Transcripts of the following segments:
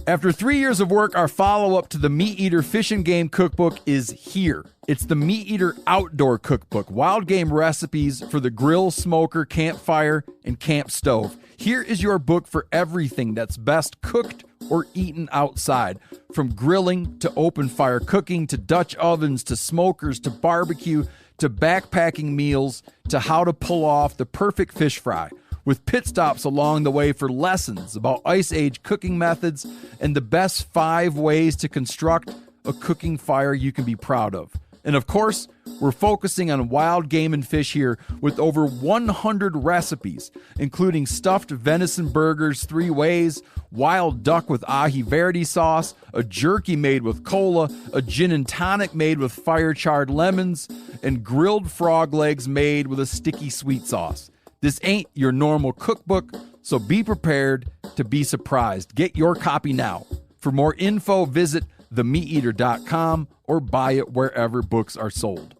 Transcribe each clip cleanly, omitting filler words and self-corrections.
After 3 years of work, our follow-up to the Meat Eater Fish and Game Cookbook is here. It's the Meat Eater Outdoor Cookbook, wild game recipes for the grill, smoker, campfire, and camp stove. Here is your book for everything that's best cooked or eaten outside. From grilling to open fire cooking to Dutch ovens to smokers to barbecue to backpacking meals to how to pull off the perfect fish fry, with pit stops along the way for lessons about Ice Age cooking methods and the best 5 ways to construct a cooking fire you can be proud of. And of course, we're focusing on wild game and fish here with over 100 recipes, including stuffed venison burgers 3 ways, wild duck with ahi verde sauce, a jerky made with cola, a gin and tonic made with fire-charred lemons, and grilled frog legs made with a sticky sweet sauce. This ain't your normal cookbook, so be prepared to be surprised. Get your copy now. For more info, visit themeateater.com or buy it wherever books are sold.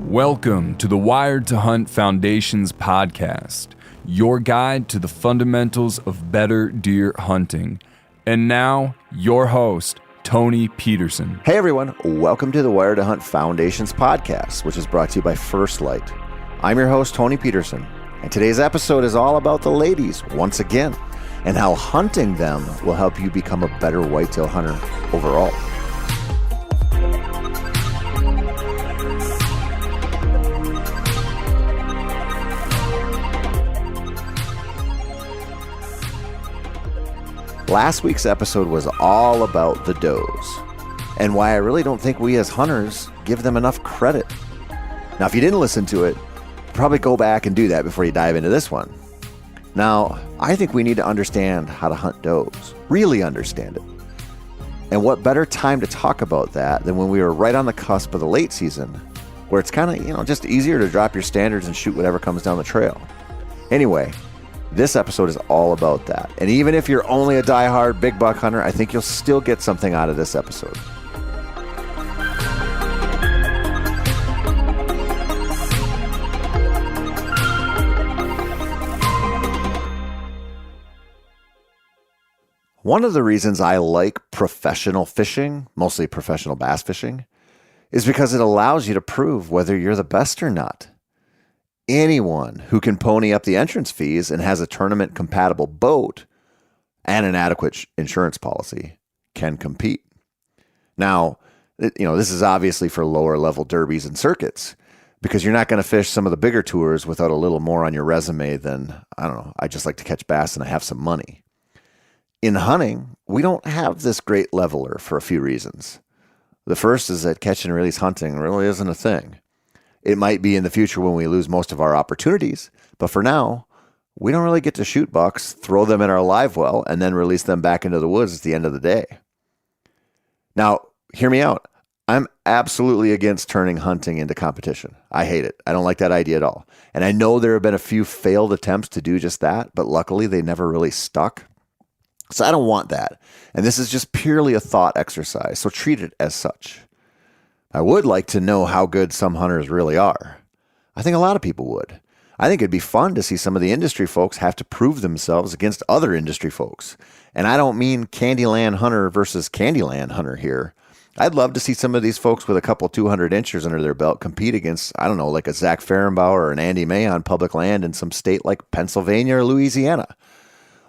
Welcome to the Wired to Hunt Foundation's podcast, your guide to the fundamentals of better deer hunting. And now, your host, Tony Peterson. Hey everyone, welcome to the Wired to Hunt Foundation's podcast, which is brought to you by First Light. I'm your host, Tony Peterson, and today's episode is all about the ladies, once again, and how hunting them will help you become a better whitetail hunter overall. Last week's episode was all about the does, and why I really don't think we as hunters give them enough credit. Now, if you didn't listen to it, probably go back and do that before you dive into this one. Now, I think we need to understand how to hunt does, really understand it. And what better time to talk about that than when we were right on the cusp of the late season, where it's kind of, just easier to drop your standards and shoot whatever comes down the trail. Anyway, this episode is all about that. And even if you're only a diehard big buck hunter, I think you'll still get something out of this episode. One of the reasons I like professional fishing, mostly professional bass fishing, is because it allows you to prove whether you're the best or not. Anyone who can pony up the entrance fees and has a tournament-compatible boat and an adequate insurance policy can compete. Now, this is obviously for lower-level derbies and circuits, because you're not going to fish some of the bigger tours without a little more on your resume than, I just like to catch bass and I have some money. In hunting, we don't have this great leveler for a few reasons. The first is that catch and release hunting really isn't a thing. It might be in the future when we lose most of our opportunities, but for now, we don't really get to shoot bucks, throw them in our live well, and then release them back into the woods at the end of the day. Now, hear me out. I'm absolutely against turning hunting into competition. I hate it. I don't like that idea at all. And I know there have been a few failed attempts to do just that, but luckily they never really stuck. So I don't want that. And this is just purely a thought exercise, so treat it as such. I would like to know how good some hunters really are. I think a lot of people would. I think it'd be fun to see some of the industry folks have to prove themselves against other industry folks. And I don't mean Candyland hunter versus Candyland hunter here. I'd love to see some of these folks with a couple 200 inchers under their belt compete against, like a Zach Fehrenbauer or an Andy May on public land in some state like Pennsylvania or Louisiana.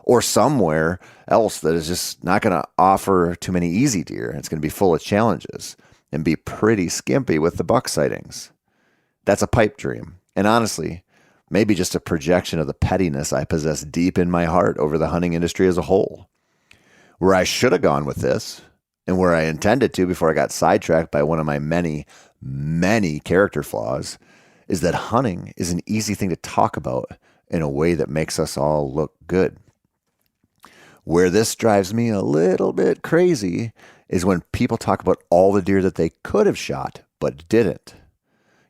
Or somewhere else that is just not going to offer too many easy deer. It's going to be full of challenges and be pretty skimpy with the buck sightings. That's a pipe dream. And honestly, maybe just a projection of the pettiness I possess deep in my heart over the hunting industry as a whole. Where I should have gone with this, and where I intended to before I got sidetracked by one of my many, many character flaws, is that hunting is an easy thing to talk about in a way that makes us all look good. Where this drives me a little bit crazy is when people talk about all the deer that they could have shot but didn't.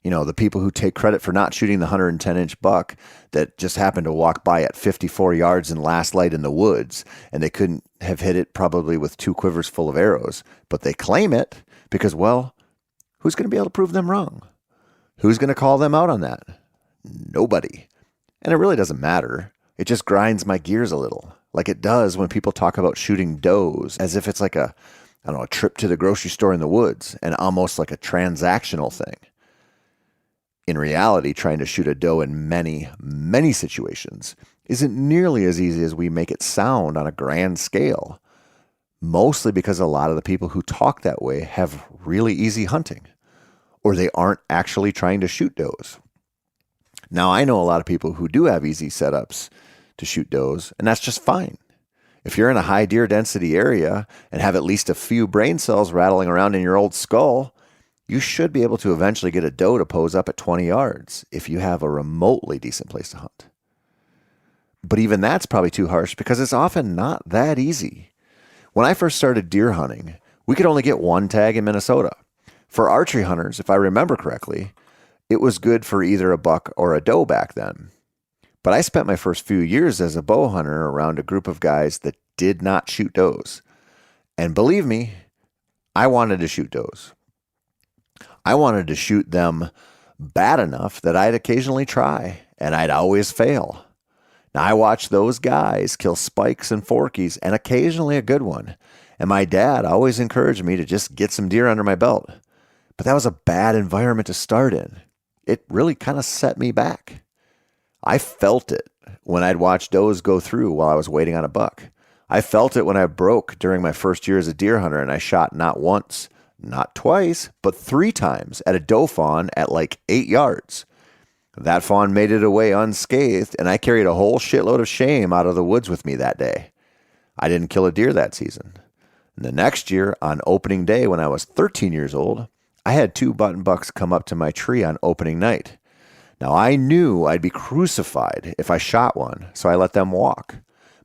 The people who take credit for not shooting the 110-inch buck that just happened to walk by at 54 yards in last light in the woods, and they couldn't have hit it probably with 2 quivers full of arrows, but they claim it because, who's going to be able to prove them wrong? Who's going to call them out on that? Nobody. And it really doesn't matter. It just grinds my gears a little. like it does when people talk about shooting does, as if it's like a trip to the grocery store in the woods and almost like a transactional thing. In reality, trying to shoot a doe in many, many situations isn't nearly as easy as we make it sound on a grand scale, mostly because a lot of the people who talk that way have really easy hunting, or they aren't actually trying to shoot does. Now, I know a lot of people who do have easy setups to shoot does, and that's just fine. If you're in a high deer density area and have at least a few brain cells rattling around in your old skull, you should be able to eventually get a doe to pose up at 20 yards if you have a remotely decent place to hunt. But even that's probably too harsh because it's often not that easy. When I first started deer hunting, we could only get one tag in Minnesota. For archery hunters, if I remember correctly, it was good for either a buck or a doe back then. But I spent my first few years as a bow hunter around a group of guys that did not shoot does. And believe me, I wanted to shoot does. I wanted to shoot them bad enough that I'd occasionally try, and I'd always fail. Now, I watched those guys kill spikes and forkies, and occasionally a good one. And my dad always encouraged me to just get some deer under my belt. But that was a bad environment to start in. It really kind of set me back. I felt it when I'd watch does go through while I was waiting on a buck. I felt it when I broke during my first year as a deer hunter and I shot not once, not twice, but 3 times at a doe fawn at like 8 yards. That fawn made it away unscathed, and I carried a whole shitload of shame out of the woods with me that day. I didn't kill a deer that season. And the next year, on opening day when I was 13 years old, I had 2 button bucks come up to my tree on opening night. Now, I knew I'd be crucified if I shot one, so I let them walk.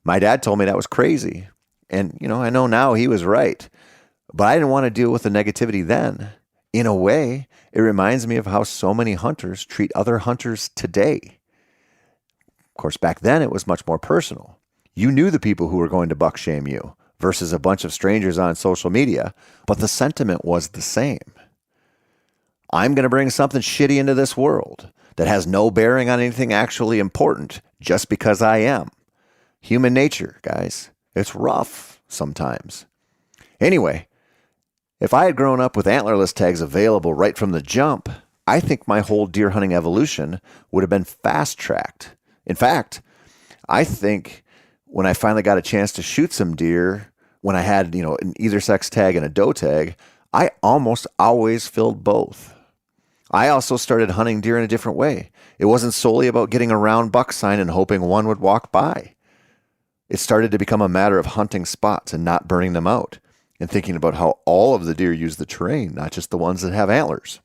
My dad told me that was crazy. And, I know now he was right. But I didn't want to deal with the negativity then. In a way, it reminds me of how so many hunters treat other hunters today. Of course, back then it was much more personal. You knew the people who were going to buck shame you versus a bunch of strangers on social media, but the sentiment was the same. I'm going to bring something shitty into this world that has no bearing on anything actually important just because I am. Human nature, guys. It's rough sometimes. Anyway, if I had grown up with antlerless tags available right from the jump, I think my whole deer hunting evolution would have been fast-tracked. In fact, I think when I finally got a chance to shoot some deer, when I had, an either sex tag and a doe tag, I almost always filled both. I also started hunting deer in a different way. It wasn't solely about getting a round buck sign and hoping one would walk by. It started to become a matter of hunting spots and not burning them out, and thinking about how all of the deer use the terrain, not just the ones that have antlers.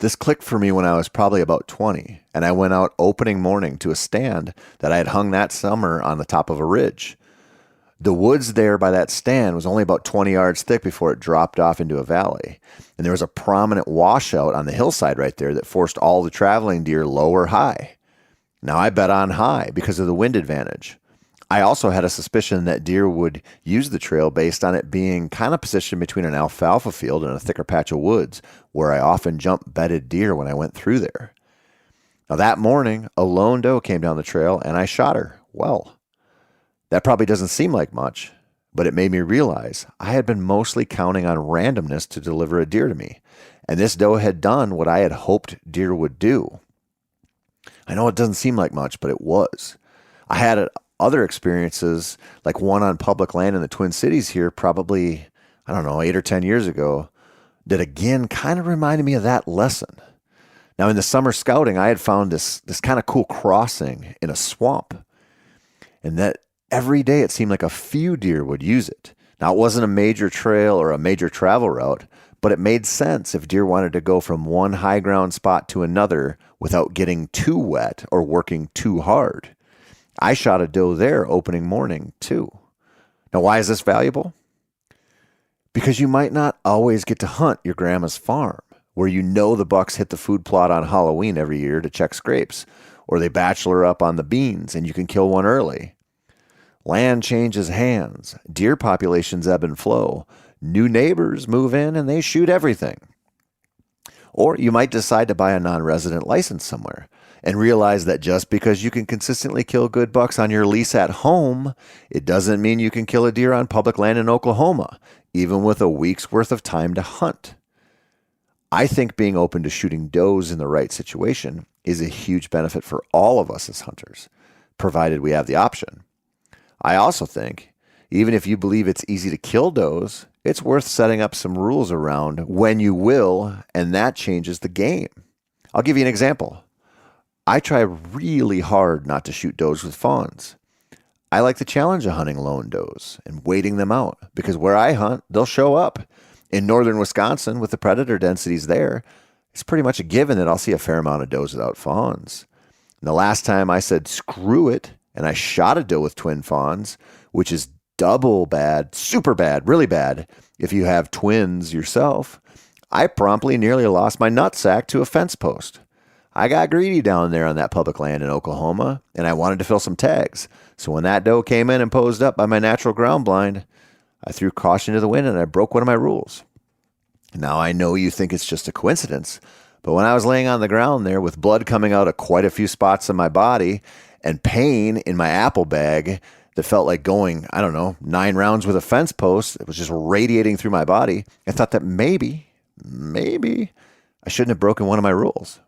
This clicked for me when I was probably about 20, and I went out opening morning to a stand that I had hung that summer on the top of a ridge. The woods there by that stand was only about 20 yards thick before it dropped off into a valley, and there was a prominent washout on the hillside right there that forced all the traveling deer low or high. Now, I bet on high because of the wind advantage. I also had a suspicion that deer would use the trail based on it being kind of positioned between an alfalfa field and a thicker patch of woods, where I often jump bedded deer when I went through there. Now, that morning, a lone doe came down the trail, and I shot her well. That probably doesn't seem like much, but it made me realize I had been mostly counting on randomness to deliver a deer to me, and this doe had done what I had hoped deer would do. I know it doesn't seem like much, but it was. I had other experiences, like one on public land in the Twin Cities here, probably, 8 or 10 years ago, that again kind of reminded me of that lesson. Now, in the summer scouting, I had found this kind of cool crossing in a swamp, and that every day it seemed like a few deer would use it. Now, it wasn't a major trail or a major travel route, but it made sense if deer wanted to go from one high ground spot to another without getting too wet or working too hard. I shot a doe there opening morning, too. Now, why is this valuable? Because you might not always get to hunt your grandma's farm, where the bucks hit the food plot on Halloween every year to check scrapes, or they bachelor up on the beans and you can kill one early. Land changes hands, deer populations ebb and flow, new neighbors move in and they shoot everything. Or you might decide to buy a non-resident license somewhere, and realize that just because you can consistently kill good bucks on your lease at home, it doesn't mean you can kill a deer on public land in Oklahoma, even with a week's worth of time to hunt. I think being open to shooting does in the right situation is a huge benefit for all of us as hunters, provided we have the option. I also think, even if you believe it's easy to kill does, it's worth setting up some rules around when you will, and that changes the game. I'll give you an example. I try really hard not to shoot does with fawns. I like the challenge of hunting lone does and waiting them out, because where I hunt, they'll show up. In northern Wisconsin, with the predator densities there, it's pretty much a given that I'll see a fair amount of does without fawns. And the last time I said screw it, and I shot a doe with twin fawns, which is double bad, super bad, really bad if you have twins yourself, I promptly nearly lost my nutsack to a fence post. I got greedy down there on that public land in Oklahoma, and I wanted to fill some tags. So when that doe came in and posed up by my natural ground blind, I threw caution to the wind and I broke one of my rules. Now I know you think it's just a coincidence, but when I was laying on the ground there with blood coming out of quite a few spots in my body and pain in my apple bag that felt like going, 9 rounds with a fence post, it was just radiating through my body, I thought that maybe I shouldn't have broken one of my rules.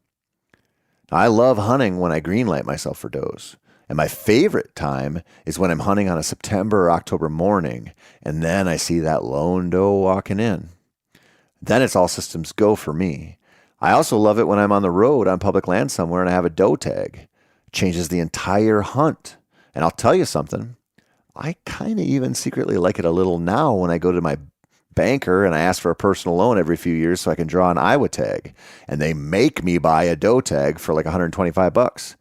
Now, I love hunting when I greenlight myself for does. And my favorite time is when I'm hunting on a September or October morning, and then I see that lone doe walking in. Then it's all systems go for me. I also love it when I'm on the road on public land somewhere and I have a doe tag. It changes the entire hunt. And I'll tell you something, I kind of even secretly like it a little now when I go to my banker and I ask for a personal loan every few years so I can draw an Iowa tag. And they make me buy a doe tag for like $125.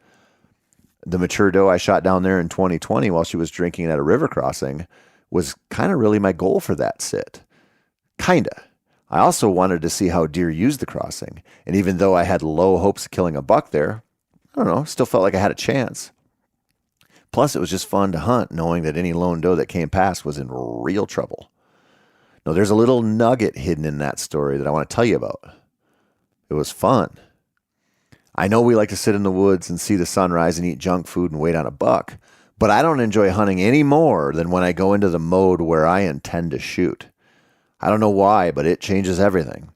The mature doe I shot down there in 2020 while she was drinking at a river crossing was kind of really my goal for that sit. Kinda. I also wanted to see how deer used the crossing. And even though I had low hopes of killing a buck there, still felt like I had a chance. Plus, it was just fun to hunt knowing that any lone doe that came past was in real trouble. Now, there's a little nugget hidden in that story that I want to tell you about. It was fun. I know we like to sit in the woods and see the sunrise and eat junk food and wait on a buck, but I don't enjoy hunting any more than when I go into the mode where I intend to shoot. I don't know why, but it changes everything.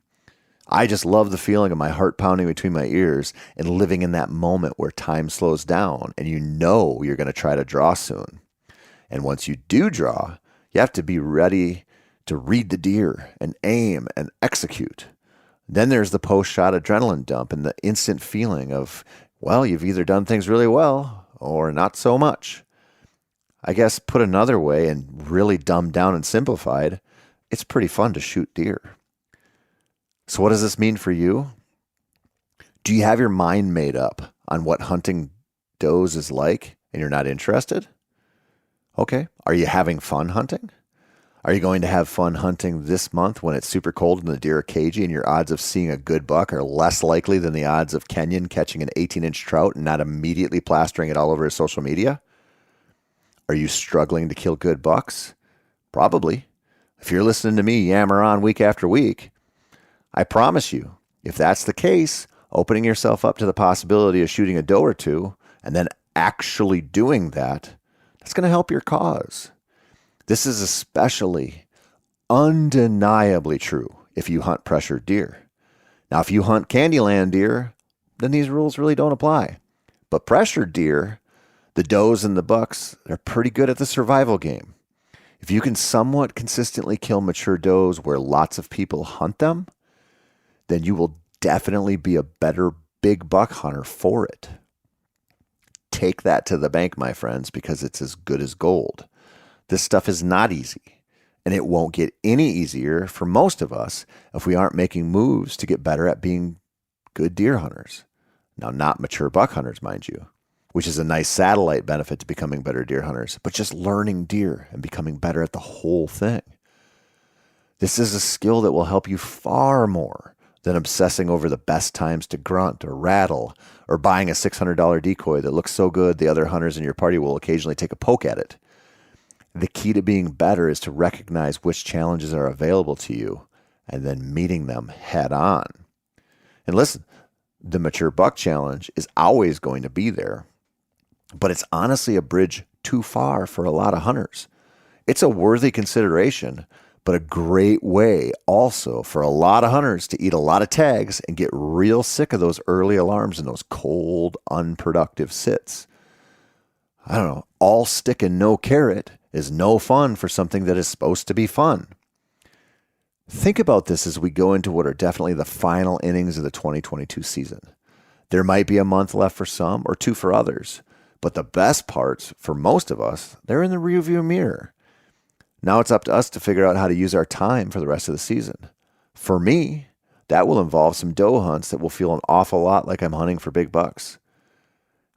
I just love the feeling of my heart pounding between my ears and living in that moment where time slows down and you know you're going to try to draw soon. And once you do draw, you have to be ready to read the deer and aim and execute. Then there's the post-shot adrenaline dump and the instant feeling of, well, you've either done things really well or not so much. I guess put another way and really dumbed down and simplified, it's pretty fun to shoot deer. So what does this mean for you? Do you have your mind made up on what hunting does is like and you're not interested? Okay. Are you having fun hunting? Are you going to have fun hunting this month when it's super cold and the deer are cagey and your odds of seeing a good buck are less likely than the odds of Kenyon catching an 18-inch trout and not immediately plastering it all over his social media? Are you struggling to kill good bucks? Probably. If you're listening to me yammer on week after week, I promise you, if that's the case, opening yourself up to the possibility of shooting a doe or two and then actually doing that, that's going to help your cause. This is especially undeniably true if you hunt pressured deer. Now, if you hunt Candyland deer, then these rules really don't apply. But pressured deer, the does and the bucks, they're pretty good at the survival game. If you can somewhat consistently kill mature does where lots of people hunt them, then you will definitely be a better big buck hunter for it. Take that to the bank, my friends, because it's as good as gold. This stuff is not easy, and it won't get any easier for most of us if we aren't making moves to get better at being good deer hunters. Now, not mature buck hunters, mind you, which is a nice satellite benefit to becoming better deer hunters, but just learning deer and becoming better at the whole thing. This is a skill that will help you far more than obsessing over the best times to grunt or rattle or buying a $600 decoy that looks so good the other hunters in your party will occasionally take a poke at it. The key to being better is to recognize which challenges are available to you and then meeting them head on. And listen, The Mature Buck Challenge is always going to be there, but it's honestly a bridge too far for a lot of hunters. It's a worthy consideration, but a great way also for a lot of hunters to eat a lot of tags and get real sick of those early alarms and those cold, unproductive sits. I don't know, all stick and no carrot is no fun for something that is supposed to be fun. Think about this as we go into what are definitely the final innings of the 2022 season. There might be a month left for some or two for others, but the best parts for most of us, they're in the rearview mirror. Now it's up to us to figure out how to use our time for the rest of the season. For me, that will involve some doe hunts that will feel an awful lot like I'm hunting for big bucks.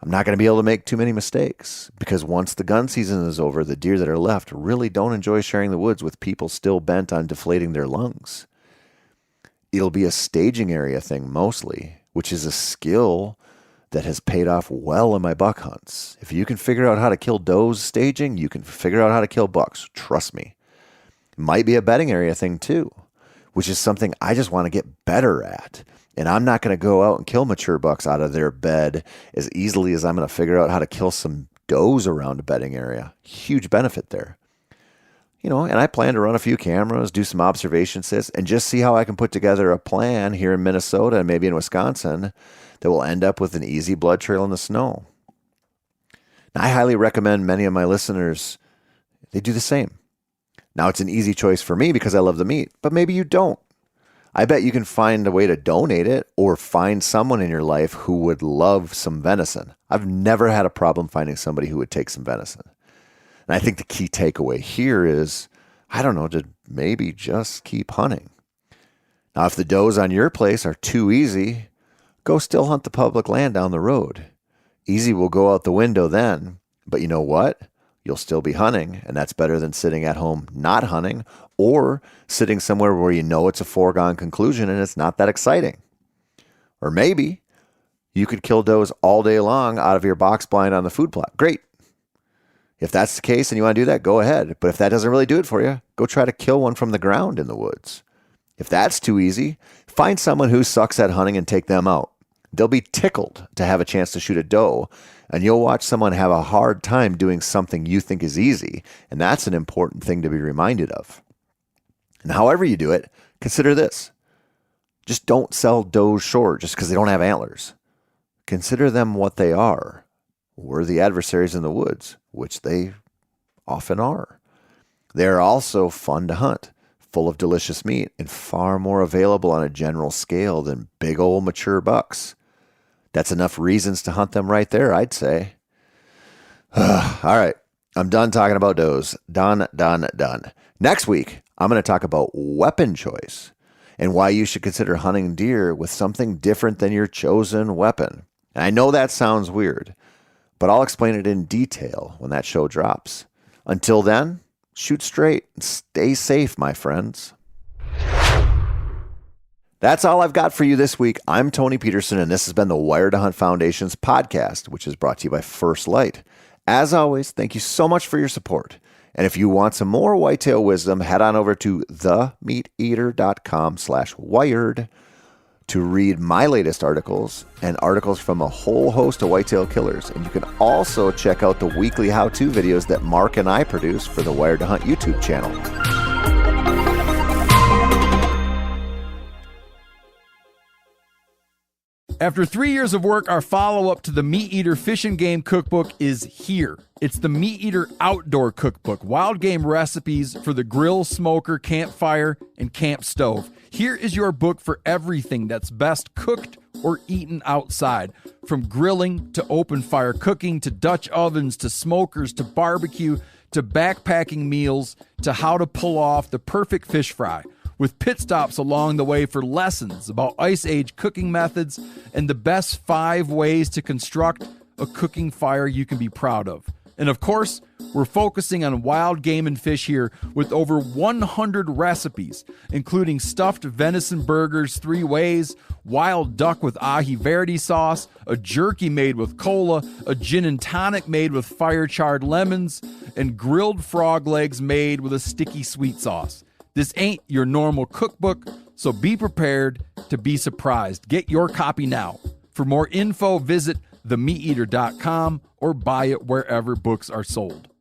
I'm not going to be able to make too many mistakes because once the gun season is over, the deer that are left really don't enjoy sharing the woods with people still bent on deflating their lungs. It'll be a staging area thing mostly, which is a skill that has paid off well in my buck hunts. If you can figure out how to kill does staging, you can figure out how to kill bucks. Trust me. It might be a bedding area thing too, which is something I just want to get better at. And I'm not going to go out and kill mature bucks out of their bed as easily as I'm going to figure out how to kill some does around a bedding area. Huge benefit there. And I plan to run a few cameras, do some observation sits, and just see how I can put together a plan here in Minnesota and maybe in Wisconsin that will end up with an easy blood trail in the snow. Now, I highly recommend many of my listeners, they do the same. Now, it's an easy choice for me because I love the meat, but maybe you don't. I bet you can find a way to donate it or find someone in your life who would love some venison. I've never had a problem finding somebody who would take some venison. And I think the key takeaway here is, to maybe just keep hunting. Now, if the does on your place are too easy, go still hunt the public land down the road. Easy will go out the window then, but you know what? You'll still be hunting, and that's better than sitting at home not hunting or sitting somewhere where you know it's a foregone conclusion and it's not that exciting. Or maybe you could kill does all day long out of your box blind on the food plot. Great. If that's the case and you want to do that, go ahead. But if that doesn't really do it for you, go try to kill one from the ground in the woods. If that's too easy, find someone who sucks at hunting and take them out. They'll be tickled to have a chance to shoot a doe, and you'll watch someone have a hard time doing something you think is easy, and that's an important thing to be reminded of. And however you do it, consider this. Just don't sell does short just because they don't have antlers. Consider them what they are, worthy adversaries in the woods, which they often are. They are also fun to hunt, full of delicious meat, and far more available on a general scale than big old mature bucks. That's enough reasons to hunt them right there, I'd say. All right, I'm done talking about does. Done. Next week, I'm going to talk about weapon choice and why you should consider hunting deer with something different than your chosen weapon. And I know that sounds weird, but I'll explain it in detail when that show drops. Until then, shoot straight and stay safe, my friends. That's all I've got for you this week. I'm Tony Peterson, and this has been the Wired to Hunt Foundation's podcast, which is brought to you by First Light. As always, thank you so much for your support. And if you want some more whitetail wisdom, head on over to themeateater.com/wired to read my latest articles and articles from a whole host of whitetail killers. And you can also check out the weekly how-to videos that Mark and I produce for the Wired to Hunt YouTube channel. After 3 years of work, our follow-up to the Meat Eater Fish and Game Cookbook is here. It's the Meat Eater Outdoor Cookbook, wild game recipes for the grill, smoker, campfire, and camp stove. Here is your book for everything that's best cooked or eaten outside. From grilling to open fire cooking to Dutch ovens to smokers to barbecue to backpacking meals to how to pull off the perfect fish fry, with pit stops along the way for lessons about Ice Age cooking methods and the best 5 ways to construct a cooking fire you can be proud of. And of course, we're focusing on wild game and fish here with over 100 recipes, including stuffed venison burgers 3 ways, wild duck with ahi verde sauce, a jerky made with cola, a gin and tonic made with fire-charred lemons, and grilled frog legs made with a sticky sweet sauce. This ain't your normal cookbook, So be prepared to be surprised. Get your copy now. For more info, visit themeateater.com or buy it wherever books are sold.